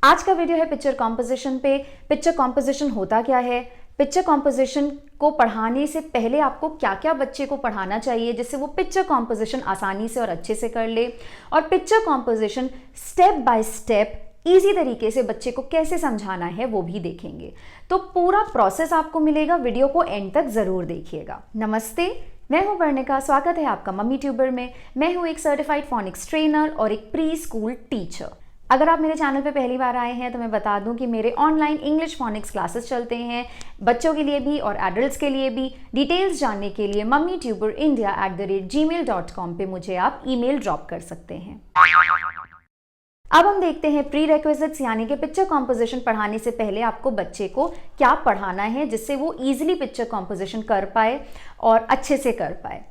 आज का वीडियो है पिक्चर कॉम्पोजिशन पे। पिक्चर कॉम्पोजिशन होता क्या है, पिक्चर कॉम्पोजिशन को पढ़ाने से पहले आपको क्या क्या बच्चे को पढ़ाना चाहिए जिससे वो पिक्चर कॉम्पोजिशन आसानी से और अच्छे से कर ले, और picture composition step by step easy तरीके से बच्चे को कैसे समझाना है वो भी देखेंगे। तो पूरा प्रोसेस आपको मिलेगा, वीडियो को एंड तक ज़रूर देखिएगा। नमस्ते, मैं हूं वर्णिका, स्वागत है आपका मम्मी ट्यूबर में। मैं हूं एक सर्टिफाइड फोनिक्स ट्रेनर और एक प्री स्कूल टीचर। अगर आप मेरे चैनल पे पहली बार आए हैं तो मैं बता दूं कि मेरे ऑनलाइन इंग्लिश फोनिक्स क्लासेस चलते हैं, बच्चों के लिए भी और एडल्ट्स के लिए भी। डिटेल्स जानने के लिए mummytuber.india@gmail.com पे मुझे आप ईमेल ड्रॉप कर सकते हैं। अब हम देखते हैं प्री रिक्विजिट्स, यानी कि पिक्चर कॉम्पोजिशन पढ़ाने से पहले आपको बच्चे को क्या पढ़ाना है जिससे वो इजीली पिक्चर कॉम्पोजिशन कर पाए और अच्छे से कर पाए।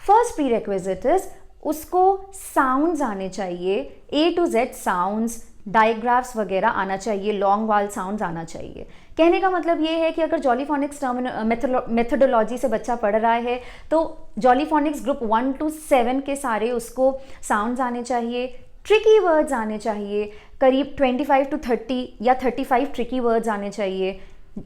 फर्स्ट प्री रिक्विजिट इज उसको साउंड्स आने चाहिए, A to Z साउंड्स, डायग्राफ्स वगैरह आना चाहिए, लॉन्ग वाल साउंड्स आना चाहिए। कहने का मतलब ये है कि अगर जॉलीफोनिक्स मेथोडोलॉजी से बच्चा पढ़ रहा है तो जॉलीफोनिक्स ग्रुप 1 to 7 के सारे उसको साउंड्स आने चाहिए, ट्रिकी वर्ड्स आने चाहिए, करीब 25 to 30 या 35 ट्रिकी वर्ड्स आने चाहिए।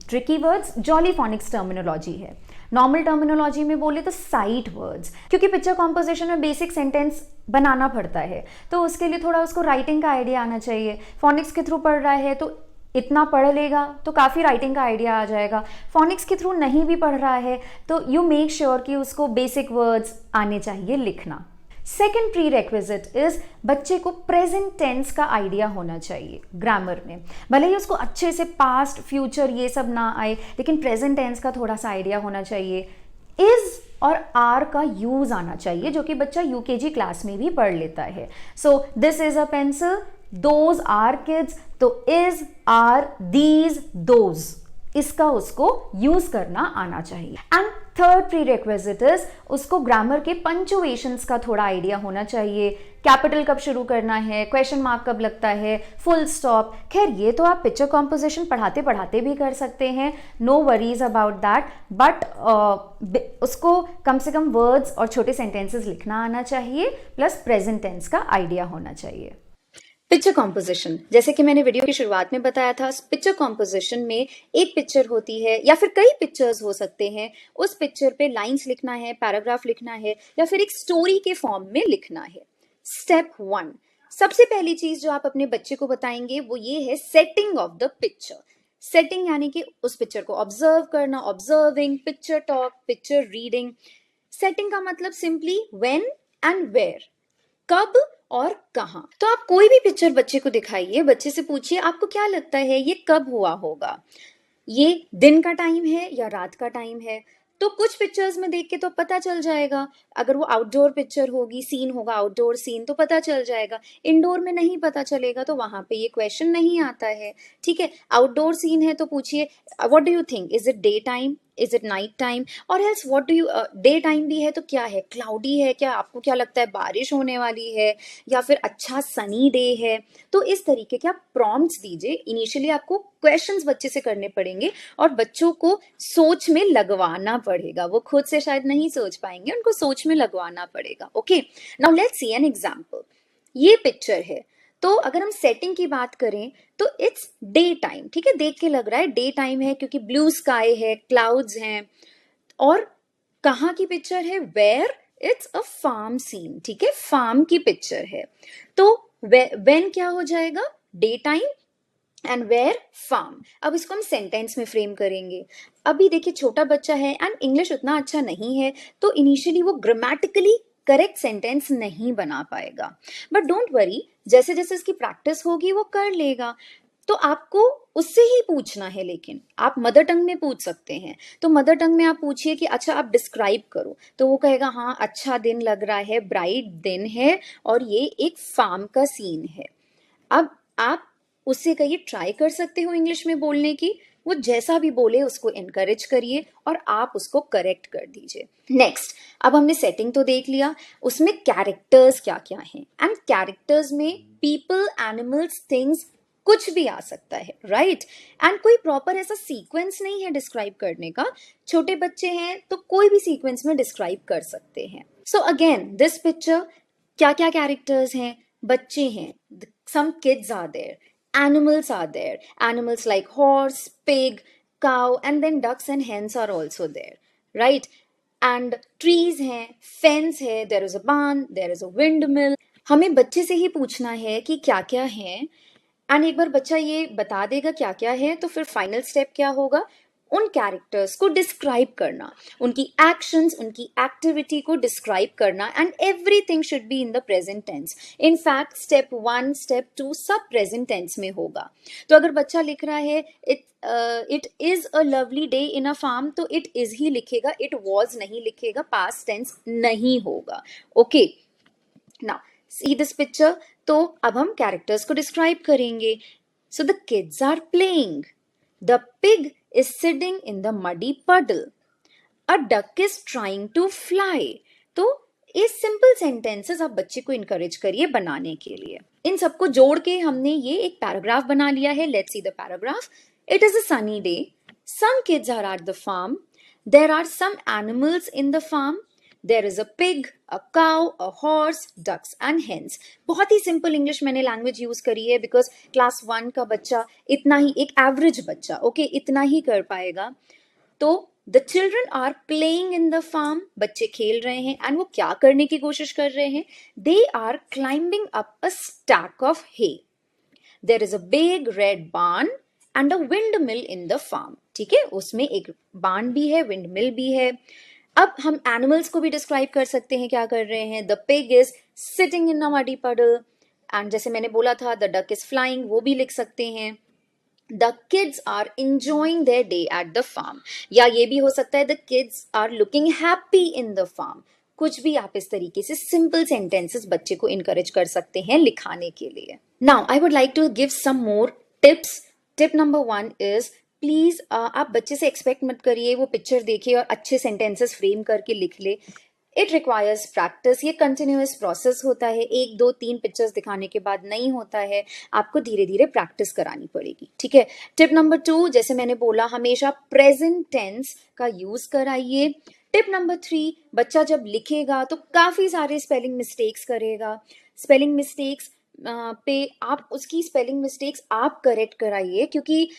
ट्रिकी वर्ड्स जॉलीफोनिक्स टर्मिनोलॉजी है। नॉर्मल टर्मिनोलॉजी में बोले तो साइट वर्ड्स, क्योंकि पिक्चर कॉम्पोजिशन में बेसिक सेंटेंस बनाना पड़ता है तो उसके लिए थोड़ा उसको राइटिंग का आइडिया आना चाहिए। फोनिक्स के थ्रू पढ़ रहा है तो इतना पढ़ लेगा तो काफ़ी राइटिंग का आइडिया आ जाएगा। फोनिक्स के थ्रू नहीं भी पढ़ रहा है तो यू मेक श्योर कि उसको बेसिक वर्ड्स आने चाहिए लिखना। सेकेंड प्री रेक्विजिट इज बच्चे को प्रेजेंट टेंस का आइडिया होना चाहिए ग्रामर में। भले ही उसको अच्छे से पास्ट फ्यूचर ये सब ना आए, लेकिन प्रेजेंट टेंस का थोड़ा सा आइडिया होना चाहिए। इज और आर का यूज आना चाहिए, जो कि बच्चा यूकेजी क्लास में भी पढ़ लेता है। So this is a pencil, those are kids, तो इज, आर, दीज, दोज, इसका उसको यूज करना आना चाहिए। And third prerequisite is उसको ग्रामर के पंचुएशंस का थोड़ा आइडिया होना चाहिए। कैपिटल कब शुरू करना है, क्वेश्चन मार्क कब लगता है, फुल स्टॉप। खैर ये तो आप पिक्चर कॉम्पोजिशन पढ़ाते पढ़ाते भी कर सकते हैं, no worries about that, but उसको कम से कम वर्ड्स और छोटे सेंटेंसेस लिखना आना चाहिए, प्लस प्रेजेंट टेंस का आइडिया होना चाहिए। पिक्चर कॉम्पोजिशन, जैसे कि मैंने वीडियो की शुरुआत में बताया था, पिक्चर कॉम्पोजिशन में एक पिक्चर होती है या फिर कई पिक्चर्स हो सकते हैं। उस पिक्चर पे लाइंस लिखना है, पैराग्राफ लिखना है या फिर एक स्टोरी के फॉर्म में लिखना है। स्टेप 1, सबसे पहली चीज जो आप अपने बच्चे को बताएंगे वो ये है setting of the picture. Setting यानी कि उस पिक्चर को ऑब्जर्व करना, observing, picture talk, picture reading. Setting का मतलब सिंपली व्हेन एंड वेयर, कब और कहां। तो आप कोई भी पिक्चर बच्चे को दिखाइए, बच्चे से पूछिए आपको क्या लगता है ये कब हुआ होगा, ये दिन का टाइम है या रात का टाइम है। तो कुछ पिक्चर्स में देख के तो पता चल जाएगा, अगर वो आउटडोर पिक्चर होगी, सीन होगा आउटडोर सीन, तो पता चल जाएगा। इंडोर में नहीं पता चलेगा तो वहां पे ये क्वेश्चन नहीं आता है। ठीक है, आउटडोर सीन है तो पूछिए what do you think, is it day time, is it night time, or else what do you, day time भी है तो क्या है, क्लाउडी है क्या, आपको क्या लगता है बारिश होने वाली है या फिर अच्छा सनी डे है। तो इस तरीके के आप प्रॉम्प्ट्स दीजिए। इनिशियली आपको क्वेश्चंस बच्चे से करने पड़ेंगे और बच्चों को सोच में लगवाना पड़ेगा। वो खुद से शायद नहीं सोच पाएंगे, उनको सोच में लगवाना पड़ेगा। Okay, now let's see an example. ये पिक्चर है तो अगर हम सेटिंग की बात करें तो इट्स डे टाइम। ठीक है, देख के लग रहा है डे टाइम है क्योंकि ब्लू स्काई है, क्लाउड्स हैं। और कहाँ की पिक्चर है, where, it's a farm scene. ठीक है, फार्म की पिक्चर है तो व्हेन क्या हो जाएगा, day time, and where, farm. अब इसको हम सेंटेंस में फ्रेम करेंगे। अभी देखिए छोटा बच्चा है एंड इंग्लिश उतना अच्छा नहीं है तो इनिशियली वो ग्रामेटिकली करेक्ट सेंटेंस नहीं बना पाएगा, बट डोंट वरी, जैसे जैसे इसकी प्रैक्टिस होगी वो कर लेगा। तो आपको उससे ही पूछना है, लेकिन आप मदर टंग में पूछ सकते हैं। तो मदर टंग में आप पूछिए कि अच्छा आप डिस्क्राइब करो, तो वो कहेगा हाँ अच्छा दिन लग रहा है, ब्राइट दिन है और ये एक फार्म का सीन है। अब आप उससे कहिए ट्राई कर सकते हो इंग्लिश में बोलने की, वो जैसा भी बोले उसको एनकरेज करिए और आप उसको करेक्ट कर दीजिए। नेक्स्ट, अब हमने सेटिंग तो देख लिया, उसमें कैरेक्टर्स क्या क्या हैं। एंड कैरेक्टर्स में पीपल, एनिमल्स, थिंग्स, कुछ भी आ सकता है, राइट। एंड कोई प्रॉपर ऐसा सीक्वेंस नहीं है डिस्क्राइब करने का। छोटे बच्चे हैं तो कोई भी सीक्वेंस में डिस्क्राइब कर सकते हैं। सो अगेन दिस पिक्चर, क्या क्या कैरेक्टर्स हैं, बच्चे हैं, some kids are there, animals are there. Animals like horse, pig, cow, and then ducks and hens are also there, right? And trees हैं, fence है, there is a barn, there is a windmill. हमें बच्चे से ही पूछना है कि क्या क्या है, एंड एक बार बच्चा ये बता देगा क्या क्या है, तो फिर फाइनल स्टेप क्या होगा, उन कैरेक्टर्स को डिस्क्राइब करना, उनकी एक्शंस, उनकी एक्टिविटी को डिस्क्राइब करना, and everything should be in the present tense. In fact step 1, step 2 सब प्रेजेंट टेंस में होगा. तो अगर बच्चा लिख रहा है it is a lovely day in a farm, तो इट इज ही लिखेगा, इट वॉज नहीं लिखेगा, पास्ट टेंस नहीं होगा. Okay, now see this picture. तो अब हम कैरेक्टर्स को डिस्क्राइब करेंगे. So the kids are playing, the pig is sitting in the muddy puddle. A duck is trying to fly. तो ये सिंपल सेंटेंसेस आप बच्चे को इनकरेज करिए बनाने के लिए. इन सबको जोड़ के हमने ये एक पैराग्राफ बना लिया है. Let's see the paragraph. It is a sunny day. Some kids are at the farm. There are some animals in the farm. There is a pig, a cow, a horse, ducks and hens. बहुत ही simple English मैंने language use करी है because class 1 का बच्चा इतना ही, एक average बच्चा okay इतना ही कर पाएगा. तो the children are playing in the farm, बच्चे खेल रहे हैं, एंड वो क्या करने की कोशिश कर रहे हैं, they are climbing up a stack of hay. There is a big red barn and a windmill in the farm. ठीक है, उसमें एक बार्न भी है, विंड मिल भी है. अब हम एनिमल्स को भी डिस्क्राइब कर सकते हैं, क्या कर रहे हैं. The pig is sitting in a muddy पडल, एंड जैसे मैंने बोला था द डक इज फ्लाइंग, वो भी लिख सकते हैं. The kids are enjoying their day at the farm, या ये भी हो सकता है the kids are looking happy in the farm. कुछ भी आप इस तरीके से सिंपल सेंटेंसेस बच्चे को इनकरेज कर सकते हैं लिखाने के लिए. Now I would like to give some more tips. Tip number 1 is please आप बच्चे से एक्सपेक्ट मत करिए वो पिक्चर देखे और अच्छे सेंटेंसेस फ्रेम करके लिख ले. It requires practice. ये कंटिन्यूअस प्रोसेस होता है, 1 2 3 पिक्चर्स दिखाने के बाद नहीं होता है, आपको धीरे धीरे प्रैक्टिस करानी पड़ेगी. ठीक है. टिप नंबर 2, जैसे मैंने बोला, हमेशा प्रेजेंट टेंस का यूज कराइए. टिप नंबर 3, बच्चा जब लिखेगा तो काफी सारे स्पेलिंग मिस्टेक्स करेगा. स्पेलिंग मिस्टेक्स पे आप उसकी स्पेलिंग मिस्टेक्स आप करेक्ट कराइए, क्योंकि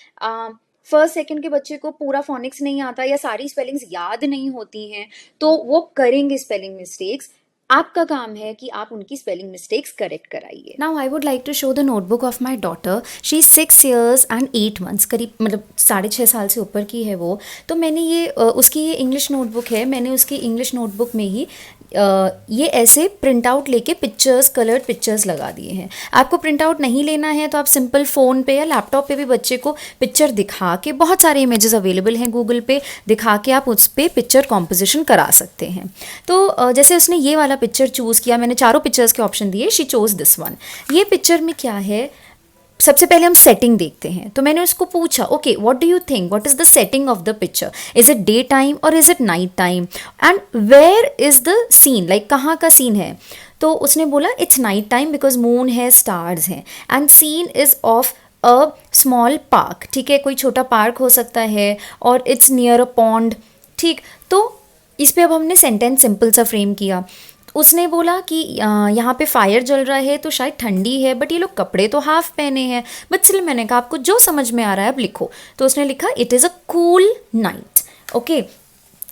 फर्स्ट सेकंड के बच्चे को पूरा फोनिक्स नहीं आता या सारी स्पेलिंग्स याद नहीं होती हैं, तो वो करेंगे स्पेलिंग मिस्टेक्स. आपका काम है कि आप उनकी स्पेलिंग मिस्टेक्स करेक्ट कराइए. Now I would like to show the notebook of my daughter. She is 6 years and 8 months, करीब मतलब 6.5 साल से ऊपर की है वो. तो मैंने ये उसकी ये इंग्लिश नोटबुक है, मैंने उसकी इंग्लिश नोटबुक में ही ये ऐसे प्रिंट आउट लेके पिक्चर्स, कलर्ड पिक्चर्स लगा दिए हैं. आपको प्रिंट आउट नहीं लेना है तो आप सिंपल फ़ोन पे या लैपटॉप पे भी बच्चे को पिक्चर दिखा के, बहुत सारे इमेजेस अवेलेबल हैं गूगल पे, दिखा के आप उस पर पिक्चर कॉम्पोजिशन करा सकते हैं. तो जैसे उसने ये वाला पिक्चर चूज़ किया, मैंने चारों पिक्चर्स के ऑप्शन दिए, शी चोज दिस वन. ये पिक्चर में क्या है, सबसे पहले हम सेटिंग देखते हैं. तो मैंने उसको पूछा, okay what do you think, what is the setting of the picture, is it day time or is it night time, and where is the scene, like कहाँ का सीन है. तो उसने बोला it's night time because moon है, stars हैं, and scene is of a small park. ठीक है, कोई छोटा पार्क हो सकता है, और इट्स नियर अ पॉन्ड. ठीक, तो इस पे अब हमने सेंटेंस सिंपल सा फ्रेम किया. उसने बोला कि यहाँ पे फायर जल रहा है तो शायद ठंडी है, बट ये लोग कपड़े तो हाफ पहने हैं. बट स्टिल मैंने कहा आपको जो समझ में आ रहा है अब लिखो. तो उसने लिखा it is a cool night. Okay,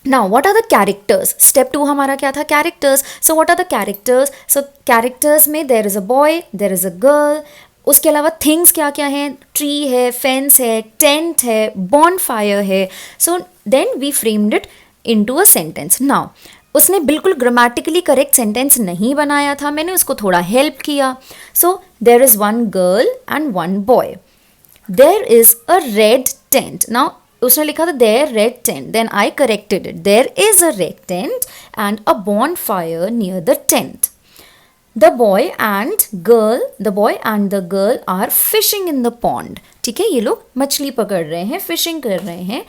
now what are the characters. Step 2 हमारा क्या था, characters. So what are the characters. So characters में there is a boy, there is a girl. उसके अलावा थिंग्स क्या क्या हैं, ट्री है, फेंस है, टेंट है, बॉनफायर है. So then we framed it into a sentence. Now उसने बिल्कुल ग्रामेटिकली करेक्ट सेंटेंस नहीं बनाया था, मैंने उसको थोड़ा हेल्प किया. So there is 1 girl and 1 boy. There is a red tent. Now उसने लिखा था there red tent, then I corrected it. There is a red tent and a bonfire near the tent. The boy and the girl are fishing in the pond. ठीक है, ये लोग मछली पकड़ रहे हैं, फिशिंग कर रहे हैं.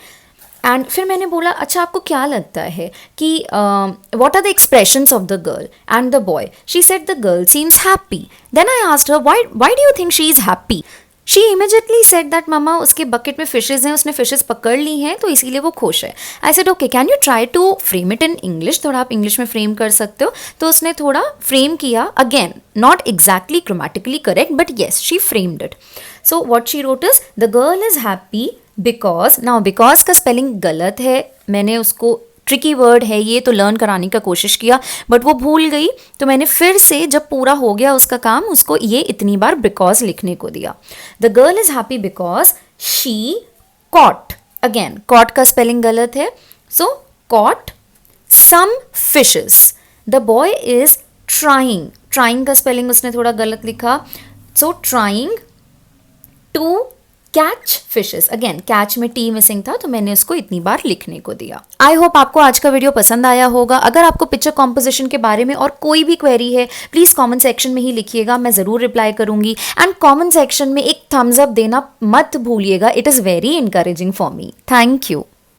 एंड फिर मैंने बोला अच्छा आपको क्या लगता है कि what are the expressions of the girl and the boy. She said the girl seems happy. Then I asked her why do you think she is happy. She immediately said that मम्मा उसके bucket में fishes हैं, उसने fishes पकड़ ली हैं तो इसीलिए वो खुश है. I said okay can you try to frame it in English, थोड़ा आप इंग्लिश में फ्रेम कर सकते हो. तो उसने थोड़ा फ्रेम किया, again not exactly grammatically correct but yes she framed it. So what she wrote is the girl is happy because, now because का स्पेलिंग गलत है, मैंने उसको ट्रिकी वर्ड है ये तो लर्न कराने का कोशिश किया बट वो भूल गई, तो मैंने फिर से जब पूरा हो गया उसका काम उसको ये इतनी बार बिकॉज लिखने को दिया. The girl is happy because she caught, again caught का स्पेलिंग गलत है, so caught some fishes. The boy is trying, trying का स्पेलिंग उसने थोड़ा गलत लिखा, so trying to catch fishes, again catch में टी मिसिंग था तो मैंने उसको इतनी बार लिखने को दिया. आई होप आपको आज का वीडियो पसंद आया होगा. अगर आपको पिक्चर कॉम्पोजिशन के बारे में और कोई भी क्वेरी है प्लीज कमेंट सेक्शन में ही लिखिएगा, मैं जरूर रिप्लाई करूंगी. एंड कमेंट सेक्शन में एक थम्स अप देना मत भूलिएगा, it is very encouraging for me. Thank you.